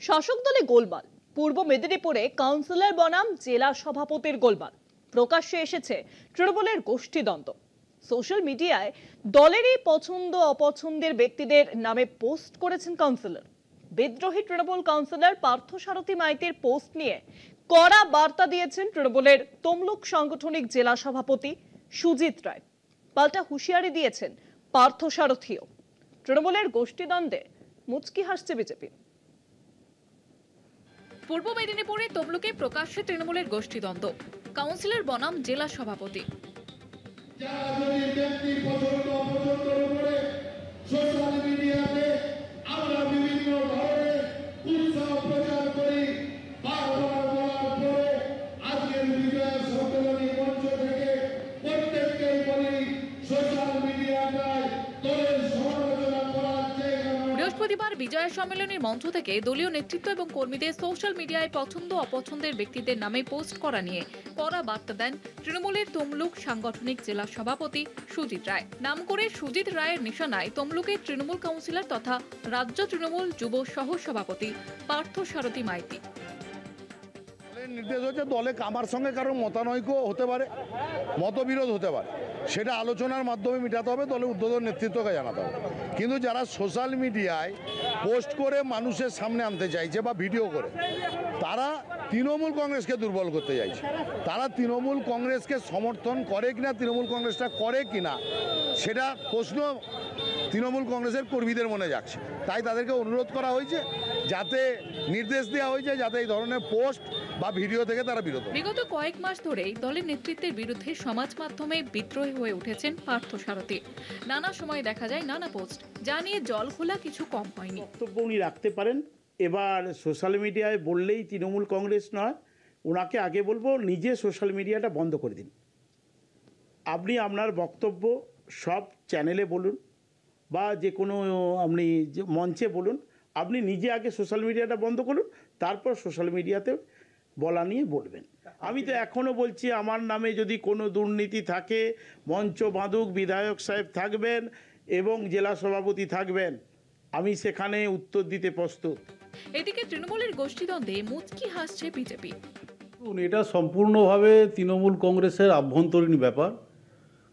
শাসক দলে গোলমাল, পূর্ব মেদিনীপুরে কাউন্সিলর বনাম জেলা সভাপতির গোলমাল। প্রকাশ্যে এসেছে তৃণমূলের গোষ্ঠীদ্বন্দ্ব। সোশ্যাল মিডিয়ায় দলেরই পছন্দ অপছন্দের ব্যক্তিদের নামে পোস্ট করেছেন কাউন্সিলর। বিদ্রোহী তৃণমূল কাউন্সিলর পার্থসারথী মাইতির পোস্ট নিয়ে কড়া বার্তা দিয়েছেন তৃণমূলের তমলুক সাংগঠনিক জেলা সভাপতি সুজিত রায়। পাল্টা হুঁশিয়ারি দিয়েছেন পার্থসারথীও। তৃণমূলের গোষ্ঠীদ্বন্দ্বে মুচকি হাসছে বিজেপি। পূর্ব মেদিনীপুরে তমলুকে প্রকাশ্যে তৃণমূলের গোষ্ঠীদ্বন্দ্ব, কাউন্সিলর বনাম জেলা সভাপতি। বৃহস্পতিবার বিজয়া সম্মেলনের মঞ্চ থেকে দলীয় নেতৃত্ব এবং কর্মীদের সোশ্যাল মিডিয়ায় পছন্দ অপছন্দের ব্যক্তিদের নামে পোস্ট করা নিয়ে কড়া বার্তা দেন তৃণমূলের তমলুক সাংগঠনিক জেলা সভাপতি সুজিত রায়। নাম করে সুজিত রায়ের নিশানায় তমলুকের তৃণমূল কাউন্সিলর তথা রাজ্য তৃণমূল যুব সহ সভাপতি পার্থসারথী মাইতি। নির্দেশ হচ্ছে দলে আমার সঙ্গে কারো মতানৈক্য হতে পারে, মতবিরোধ হতে পারে, সেটা আলোচনার মাধ্যমে মেটাতে হবে, দলের ঊর্ধ্বতন নেতৃত্বকে জানাতে হবে। কিন্তু যারা সোশ্যাল মিডিয়ায় পোস্ট করে মানুষের সামনে আনতে চাইছে বা ভিডিও করে, তারা তৃণমূল কংগ্রেসকে দুর্বল করতে চাইছে। তারা তৃণমূল কংগ্রেসকে সমর্থন করে কিনা, তৃণমূল কংগ্রেসটা করে কিনা, সেটা প্রশ্ন তৃণমূল কংগ্রেসের কর্মীদের মনে যাচ্ছে। তাই তাদেরকে অনুরোধ করা হয়েছে, যাতে নির্দেশ দেওয়া হয়েছে যাতে এই ধরনের পোস্ট বা ভিডিও থেকে তারা বিরত। বিগত কয়েক মাস ধরেই দলের নেতৃত্বের বিরুদ্ধে সমাজ মাধ্যমে বিদ্রোহী হয়ে উঠেছেন পার্থসারথী। নানা সময় দেখা যায় নানা পোস্ট, যা নিয়ে জল খোলা কিছু কম হয়নি। বক্তব্য উনি রাখতে পারেন। এবার সোশ্যাল মিডিয়ায় বললেই তৃণমূল কংগ্রেস নয়, ওনাকে আগে বলবো নিজে সোশ্যাল মিডিয়াটা বন্ধ করে দিন। আপনি আপনার বক্তব্য সব চ্যানেলে বলুন বা যে কোনো আপনি যে মঞ্চে বলুন, আপনি নিজে আগে সোশ্যাল মিডিয়াটা বন্ধ করুন, তারপর সোশ্যাল মিডিয়াতে বলা নিয়ে বলবেন। আমি তো এখনও বলছি, আমার নামে যদি কোনো দুর্নীতি থাকে, মঞ্চ বাঁধুক বিধায়ক সাহেব থাকবেন এবং জেলা সভাপতি থাকবেন, আমি সেখানে উত্তর দিতে প্রস্তুত। এদিকে তৃণমূলের গোষ্ঠীদ্বন্দ্বে মুচকি হাসছে বিজেপি। এটা সম্পূর্ণভাবে তৃণমূল কংগ্রেসের আভ্যন্তরীণ ব্যাপার।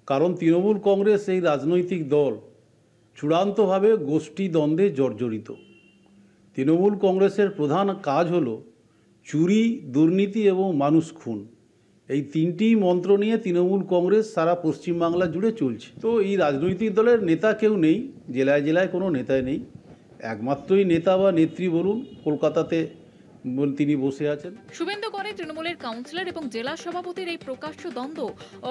কারণ তৃণমূল কংগ্রেস এই রাজনৈতিক দল চূড়ান্তভাবে গোষ্ঠীদ্বন্দ্বে জর্জরিত। তৃণমূল কংগ্রেসের প্রধান কাজ হলো চুরি, দুর্নীতি এবং মানুষ খুন। এই তিনটি মন্ত্র নিয়ে তৃণমূল কংগ্রেস সারা পশ্চিমবাংলা জুড়ে চলছে। তো এই রাজনৈতিক দলের নেতা কেউ নেই, জেলায় জেলায় কোনো নেতা নেই। একমাত্রই নেতা বা নেত্রী বলুন কলকাতাতে তিনি বসে আছেন। শুভেন্দু করে তৃণমূলের কাউন্সিলর এবং জেলা সভাপতির এই প্রকাশ্য দ্বন্দ্ব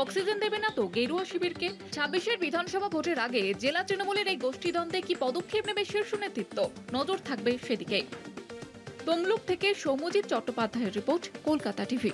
অক্সিজেন দেবে না তো গেরুয়া শিবিরকে? 26-এর বিধানসভা ভোটের আগে জেলা তৃণমূলের এই গোষ্ঠীদ্বন্দ্বে কি পদক্ষেপ নেবে শীর্ষ নেতৃত্ব? নজর থাকবে সেদিকে। তমলুক থেকে সৌম্যজিৎ চট্টোপাধ্যায়ের রিপোর্ট, কলকাতা টিভি।